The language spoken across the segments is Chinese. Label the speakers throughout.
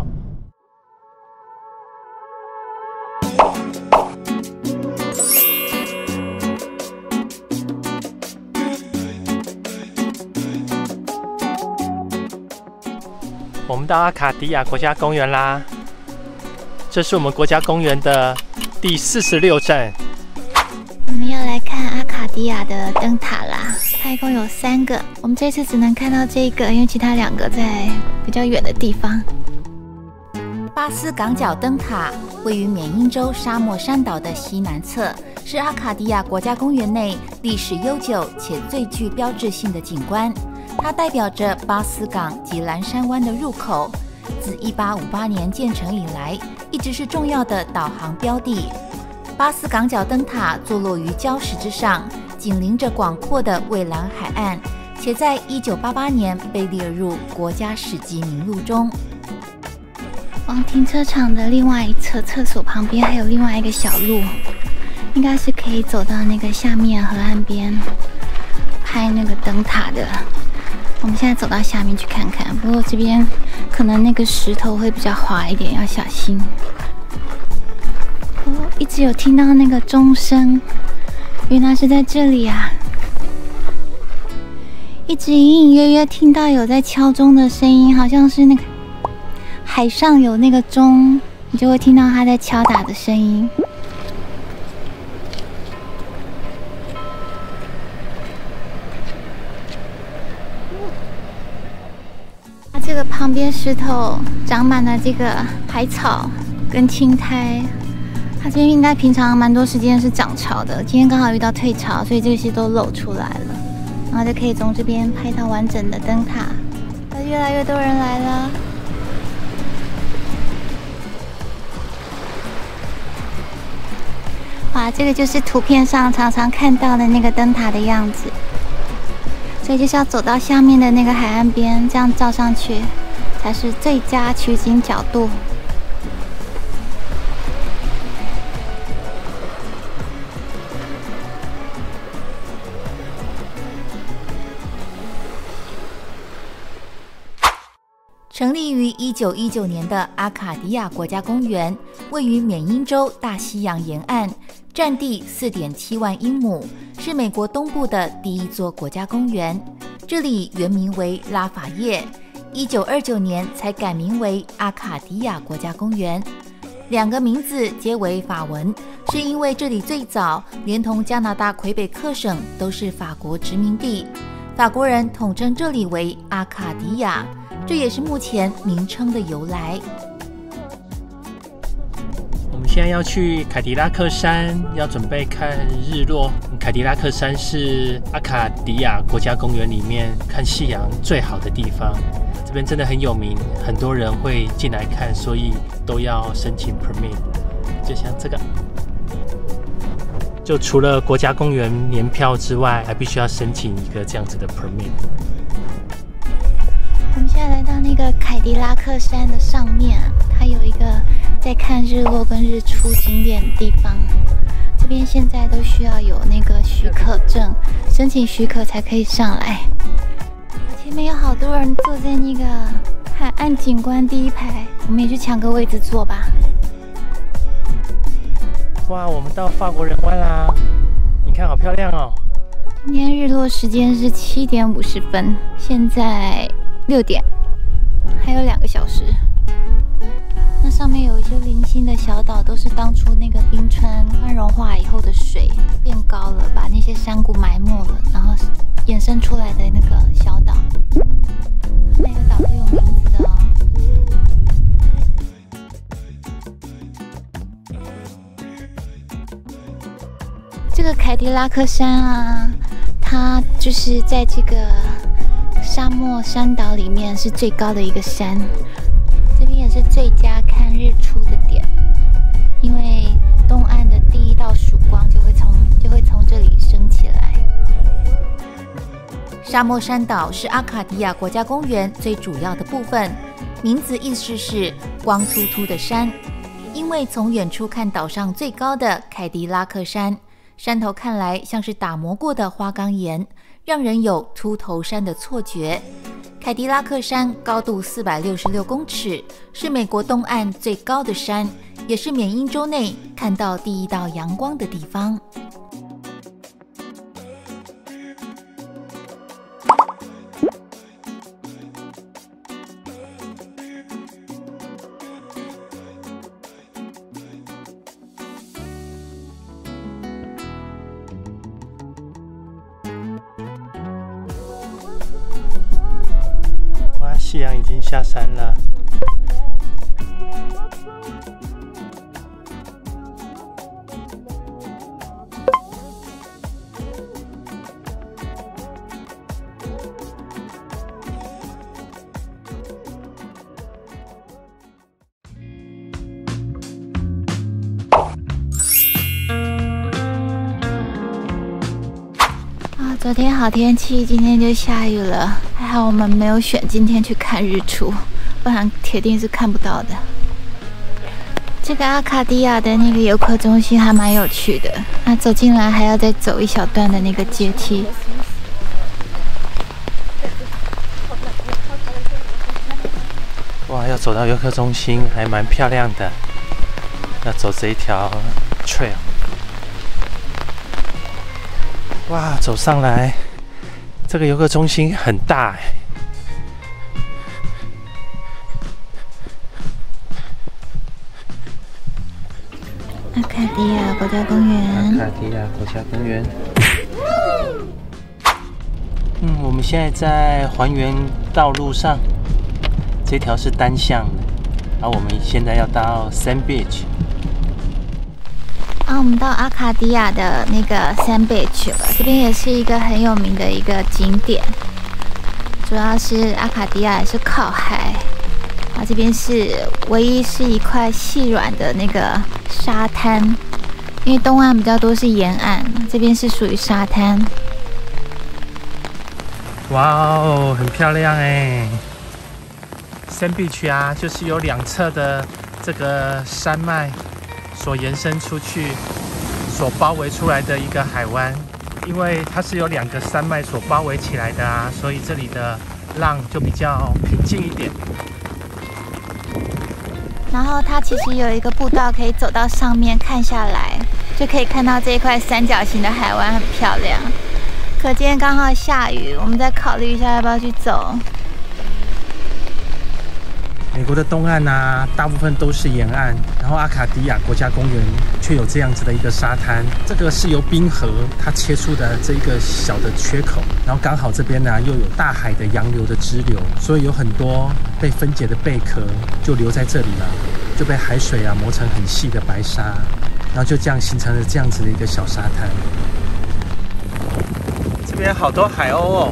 Speaker 1: 道。我们到阿卡迪亚国家公园啦，这是我们国家公园的第46站。
Speaker 2: 我们要来看阿卡迪亚的灯塔啦，它一共有3个，我们这次只能看到这个，因为其他2个在比较远的地方。
Speaker 3: 巴斯港角灯塔位于缅因州沙漠山岛的西南侧，是阿卡迪亚国家公园内历史悠久且最具标志性的景观。它代表着巴斯港及蓝山湾的入口，自1858年建成以来，一直是重要的导航标的。巴斯港角灯塔坐落于礁石之上，紧邻着广阔的蔚蓝海岸，且在1988年被列入国家史迹名录中。
Speaker 2: 往停车场的另外一侧厕所旁边还有另外一个小路，应该是可以走到那个下面河岸边拍那个灯塔的。我们现在走到下面去看看，不过这边可能那个石头会比较滑一点，要小心。一直有听到那个钟声，原来是在这里啊！一直隐隐约约听到有在敲钟的声音，好像是那个海上有那个钟，你就会听到它在敲打的声音。这个旁边石头长满了这个海草跟青苔，它这边应该平常蛮多时间是涨潮的，今天刚好遇到退潮，所以这些都露出来了，然后就可以从这边拍到完整的灯塔。越来越多人来了。哇，这个就是图片上常常看到的那个灯塔的样子。所以就是要走到下面的那个海岸边，这样照上去才是最佳取景角度。
Speaker 3: 成立于1919年的阿卡迪亚国家公园，位于缅因州大西洋沿岸，占地4.7万英亩，是美国东部的第一座国家公园。这里原名为拉法叶，1929年才改名为阿卡迪亚国家公园。2个名字皆为法文，是因为这里最早连同加拿大魁北克省都是法国殖民地，法国人统称这里为阿卡迪亚，这也是目前名称的由来。
Speaker 1: 我们现在要去凯迪拉克山，要准备看日落。凯迪拉克山是阿卡迪亚国家公园里面看夕阳最好的地方，这边真的很有名，很多人会进来看，所以都要申请 permit。就像这个，就除了国家公园年票之外，还必须要申请一个这样子的 permit。
Speaker 2: 我们现在来到那个凯迪拉克山的上面，它有一个在看日落跟日出景点的地方。这边现在都需要有那个许可证，申请许可才可以上来。前面有好多人坐在那个海岸景观第一排，我们也去抢个位置坐吧。
Speaker 1: 哇，我们到法国人湾啦！你看，好漂亮哦。
Speaker 2: 今天日落时间是7点50分，现在6点，还有2个小时。那上面有一些零星的小岛，都是当初那个冰川融化以后的水变高了，把那些山谷埋没了，然后衍生出来的那个小岛。每个岛都有名字的哦。这个凯迪拉克山啊，它就是在这个沙漠山岛里面是最高的一个山，这边也是最佳看日出的点，因为东岸的第一道曙光就会从这里升起来。
Speaker 3: 沙漠山岛是阿卡迪亚国家公园最主要的部分，名字意思是光秃秃的山，因为从远处看岛上最高的凯迪拉克山，山头看来像是打磨过的花岗岩，让人有秃头山的错觉。凯迪拉克山高度466公尺，是美国东岸最高的山，也是缅因州内看到第一道阳光的地方。
Speaker 1: 夕阳已经下山了，
Speaker 2: 昨天好天气，今天就下雨了。还好我们没有选今天去看日出，不然铁定是看不到的。这个阿卡迪亚的那个游客中心还蛮有趣的，那走进来还要再走一小段的那个阶梯。
Speaker 1: 哇，要走到游客中心还蛮漂亮的，要走这一条 trail。哇，走上来，这个游客中心很大哎。
Speaker 2: 阿卡迪亚国家公园。
Speaker 1: 阿卡迪亚国家公园。我们现在在还原道路上，这条是单向的，然后我们现在要到 Sand Beach。
Speaker 2: 我们到阿卡迪亚的那个 Sand Beach 了，这边也是一个很有名的一个景点。主要是阿卡迪亚也是靠海，这边是唯一是一块细软的那个沙滩，因为东岸比较多是沿岸，这边是属于沙滩。
Speaker 1: 哇哦，很漂亮哎！Sand Beach 啊，就是有两侧的这个山脉所延伸出去、所包围出来的一个海湾，因为它是由两个山脉所包围起来的啊，所以这里的浪就比较平静一点。
Speaker 2: 然后它其实有一个步道可以走到上面看下来，就可以看到这一块三角形的海湾很漂亮。可今天刚好下雨，我们再考虑一下要不要去走。
Speaker 1: 美国的东岸啊，大部分都是沿岸，然后阿卡迪亚国家公园却有这样子的一个沙滩。这个是由冰河它切出的这一个小的缺口，然后刚好这边呢又有大海的洋流的支流，所以有很多被分解的贝壳就留在这里了，就被海水啊磨成很细的白沙，然后就这样形成了这样子的一个小沙滩。这边好多海鸥哦，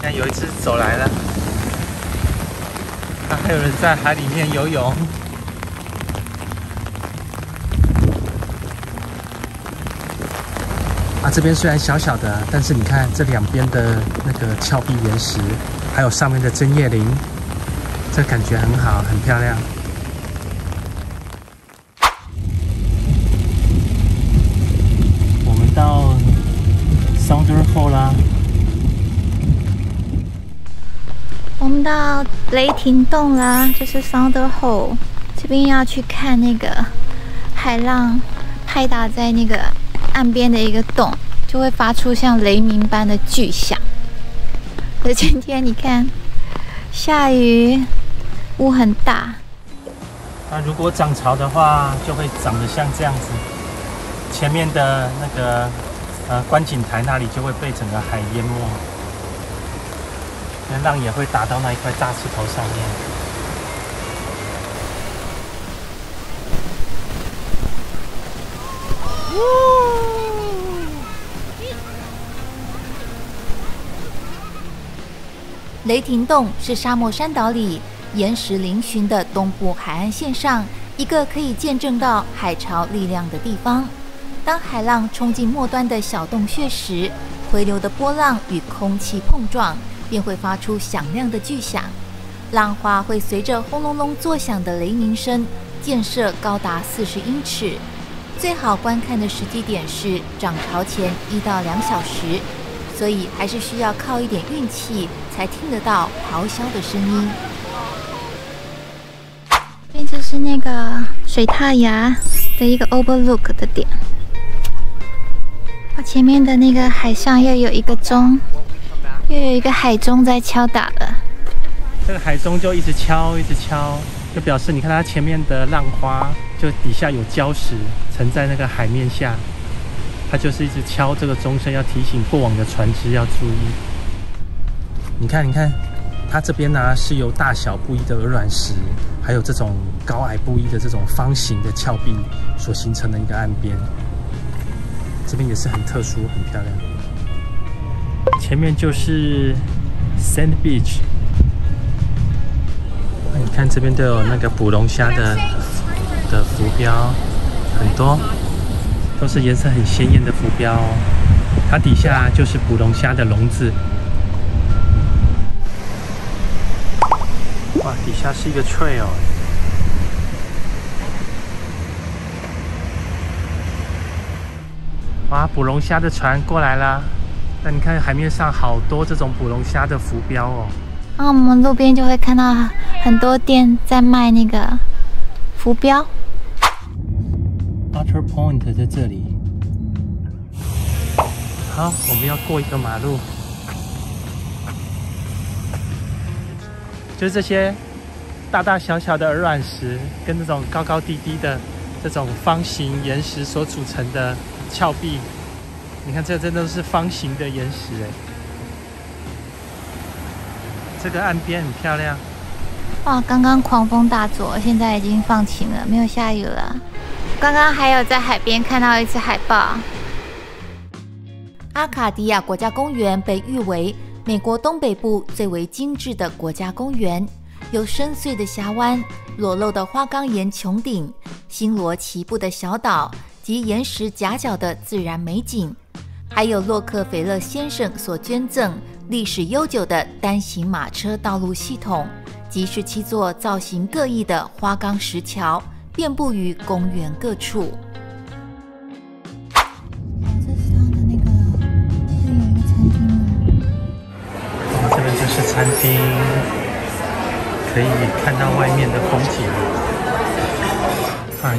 Speaker 1: 看有一只走来了。还有人在海里面游泳。这边虽然小小的，但是你看这两边的那个峭壁岩石，还有上面的针叶林，这感觉很好，很漂亮。我们到 Sounder Hole 啦。
Speaker 2: 我们到雷霆洞啦，就是 Sounder Hole。这边要去看那个海浪拍打在那个岸边的一个洞，就会发出像雷鸣般的巨响。可是今天你看，下雨，雾很大。
Speaker 1: 那如果涨潮的话，就会长得像这样子。前面的那个观景台那里就会被整个海淹没。浪也会打到那一块大石头上面。
Speaker 3: 雷霆洞是沙漠山岛里岩石嶙峋的东部海岸线上一个可以见证到海潮力量的地方。当海浪冲进末端的小洞穴时，回流的波浪与空气碰撞，便会发出响亮的巨响，浪花会随着轰隆隆作响的雷鸣声溅射高达40英尺。最好观看的时机点是涨潮前1到2小时，所以还是需要靠一点运气才听得到咆哮的声音。
Speaker 2: 这边就是那个水獭崖的一个 overlook 的点。前面的那个海上又有一个钟，又有一个海钟在敲打了。
Speaker 1: 这个海钟就一直敲，一直敲，就表示你看它前面的浪花，就底下有礁石沉在那个海面下，它就是一直敲这个钟声，要提醒过往的船只要注意。你看，你看，它这边呢是由大小不一的鹅卵石，还有这种高矮不一的这种方形的峭壁所形成的一个岸边。这边也是很特殊，很漂亮。前面就是 Sand Beach， 你看这边都有那个捕龙虾的浮标，很多都是颜色很鲜艳的浮标哦。它底下就是捕龙虾的笼子。哇，底下是一个 trail。哇，捕龙虾的船过来啦！那你看海面上好多这种捕龙虾的浮标哦。
Speaker 2: 然后我们路边就会看到很多店在卖那个浮标。
Speaker 1: Otter Point 在这里。好，我们要过一个马路，就是这些大大小小的鹅卵石跟这种高高低低的这种方形岩石所组成的峭壁，你看这真的是方形的岩石哎。这个岸边很漂亮。
Speaker 2: 哇，刚刚狂风大作，现在已经放晴了，没有下雨了。刚刚还有在海边看到一只海豹。
Speaker 3: 阿卡迪亚国家公园被誉为美国东北部最为精致的国家公园，有深邃的峡湾、裸露的花岗岩穹顶、星罗棋布的小岛及岩石夹角的自然美景，还有洛克菲勒先生所捐赠历史悠久的单行马车道路系统及17座造型各异的花岗石桥，遍布于公园各处。
Speaker 2: 这是它的那个，这有一个餐厅啊。
Speaker 1: 这边就是餐厅，可以看到外面的风景。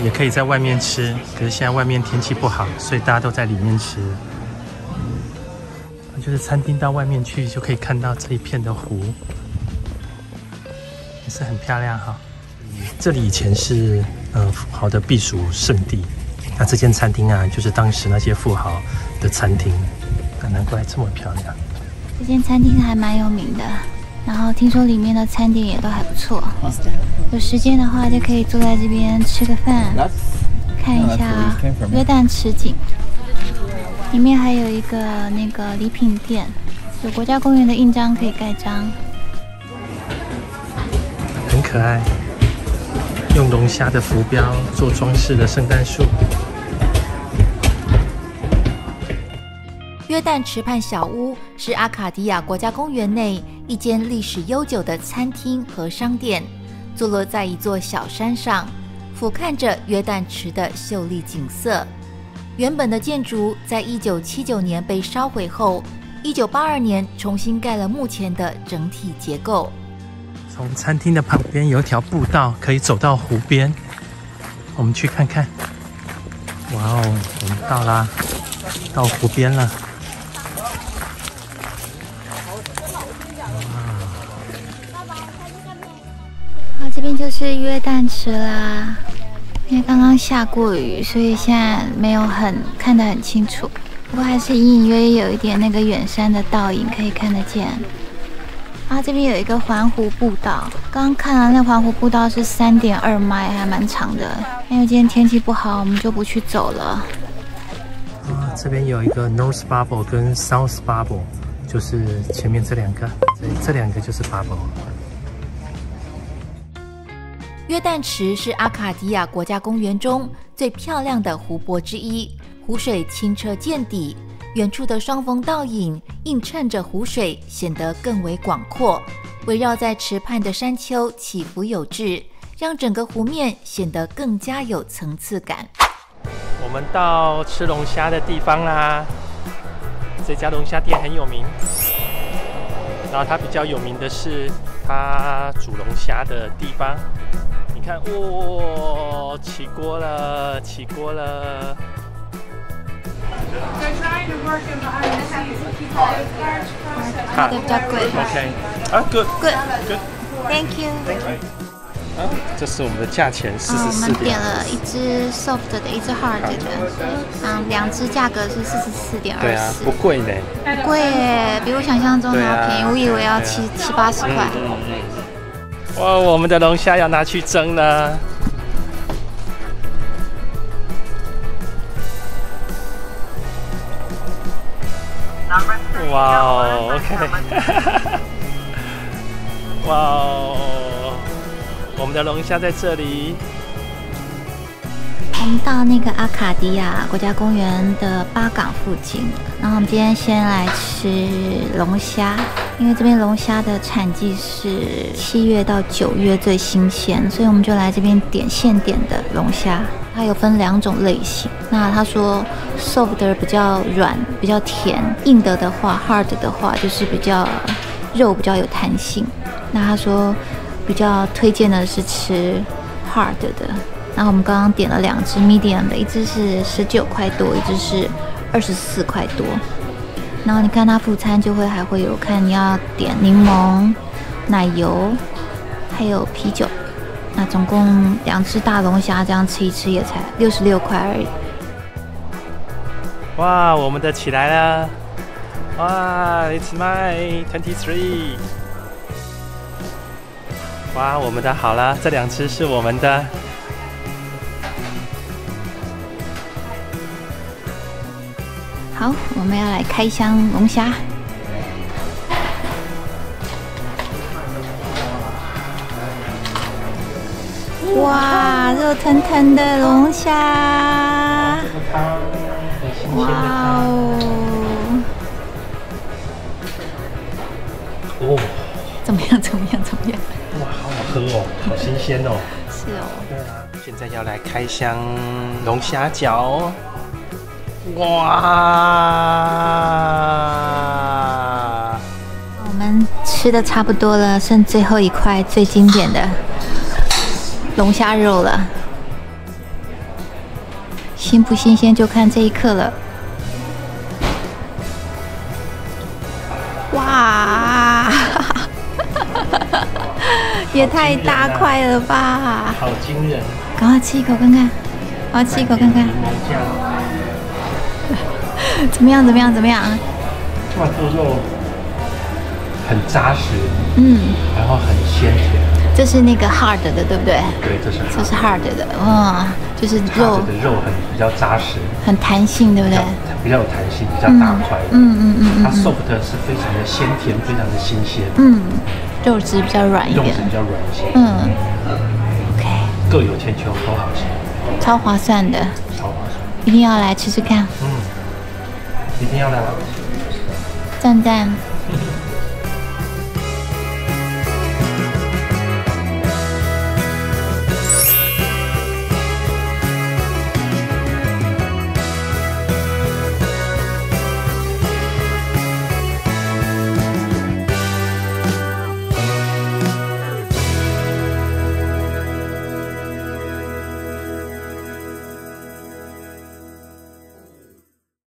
Speaker 1: 也可以在外面吃，可是现在外面天气不好，所以大家都在里面吃。就是餐厅到外面去就可以看到这一片的湖，也是很漂亮哈。这里以前是富豪的避暑胜地，那这间餐厅啊，就是当时那些富豪的餐厅，难怪这么漂亮。
Speaker 2: 这间餐厅还蛮有名的，然后听说里面的餐点也都还不错。有时间的话就可以坐在这边吃个饭，看一下约旦池景。里面还有一个那个礼品店，有国家公园的印章可以盖章，
Speaker 1: 很可爱。用龙虾的浮标做装饰的圣诞树。
Speaker 3: 约旦池畔小屋是阿卡迪亚国家公园内一间历史悠久的餐厅和商店，坐落在一座小山上，俯瞰着约旦池的秀丽景色。原本的建筑在1979年被烧毁后，1982年重新盖了目前的整体结构。
Speaker 1: 从餐厅的旁边有一条步道，可以走到湖边。我们去看看。哇哦，我们到啦，到湖边了。
Speaker 2: 好，这边就是约旦池啦。因为刚刚下过雨，所以现在没有看得很清楚，不过还是隐隐约约有一点那个远山的倒影可以看得见。这边有一个环湖步道，刚刚看了那环湖步道是3.2迈，还蛮长的。因为今天天气不好，我们就不去走了。
Speaker 1: 这边有一个 North Bubble 跟 South Bubble， 就是前面这两个，这两个就是 Bubble。
Speaker 3: 约旦池是阿卡迪亚国家公园中最漂亮的湖泊之一，湖水清澈见底，远处的双峰倒影映衬着湖水，显得更为广阔。围绕在池畔的山丘起伏有致，让整个湖面显得更加有层次感。
Speaker 1: 我们到吃龙虾的地方啦！这家龙虾店很有名，然后它比较有名的是它煮龙虾的地方。你看，哇，起锅了，起锅了。
Speaker 2: 它的比较贵。
Speaker 1: OK， 啊 ，Good，
Speaker 2: Thank you。
Speaker 1: 啊，这是我们的价钱
Speaker 2: 我
Speaker 1: 44
Speaker 2: 们点
Speaker 1: 点。
Speaker 2: 了一只 soft 的，一只 hard 的，两只价格是44.24。
Speaker 1: 对啊，不贵呢。
Speaker 2: 不贵耶，比我想象中的要便宜，我以为要70-80块。
Speaker 1: 哇，我们的龙虾要拿去蒸了。哇哦 ，OK， 哇哦，我们的龙虾在这里。
Speaker 2: 我们到那个阿卡迪亚国家公园的巴港附近，然后我们今天先来吃龙虾，因为这边龙虾的产季是7月到9月最新鲜，所以我们就来这边点现点的龙虾。它有分2种类型，那他说 soft 的比较软，比较甜；硬的话 hard 的话就是比较肉比较有弹性。那他说比较推荐的是吃 hard 的。然后我们刚刚点了2只 medium 的，一只是19块多，一只是24块多。然后你看它副餐就会还会有看你要点柠檬、奶油，还有啤酒。那总共2只大龙虾这样吃一吃也才66块而已。
Speaker 1: 哇，我们的起来了！哇 ，It's my 23。哇，我们的好了，这2只是我们的。
Speaker 2: 好，我们要来开箱龙虾。哇，热腾腾的龙虾！哇哦！
Speaker 1: 哦，
Speaker 2: 怎么样？怎么样？怎么样？
Speaker 1: 哇，好好喝哦，好新鲜哦。
Speaker 2: 是哦。
Speaker 1: 对啊，现在要来开箱龙虾饺。哇！
Speaker 2: 我们吃的差不多了，剩最后一块最经典的龙虾肉了。新不新鲜就看这一刻了。哇！也太大块了吧！
Speaker 1: 好惊人！
Speaker 2: 赶快吃一口看看，我要吃一口看看。怎么样？怎么样？怎么样？
Speaker 1: 哇，这肉很扎实，然后很鲜甜。
Speaker 2: 这是那个 hard 的，对不对？
Speaker 1: 对，这是
Speaker 2: hard 的，哇，就是肉
Speaker 1: 的肉比较扎实，
Speaker 2: 很弹性，对不对？
Speaker 1: 比较有弹性，比较大块。它 soft 是非常的鲜甜，非常的新鲜。
Speaker 2: 肉质比较软一点。
Speaker 1: 肉质比较软一些。
Speaker 2: OK。
Speaker 1: 各有千秋，都好吃。
Speaker 2: 超划算的。
Speaker 1: 超划算。
Speaker 2: 一定要来吃吃看。
Speaker 1: 一定要来。
Speaker 2: 赞赞。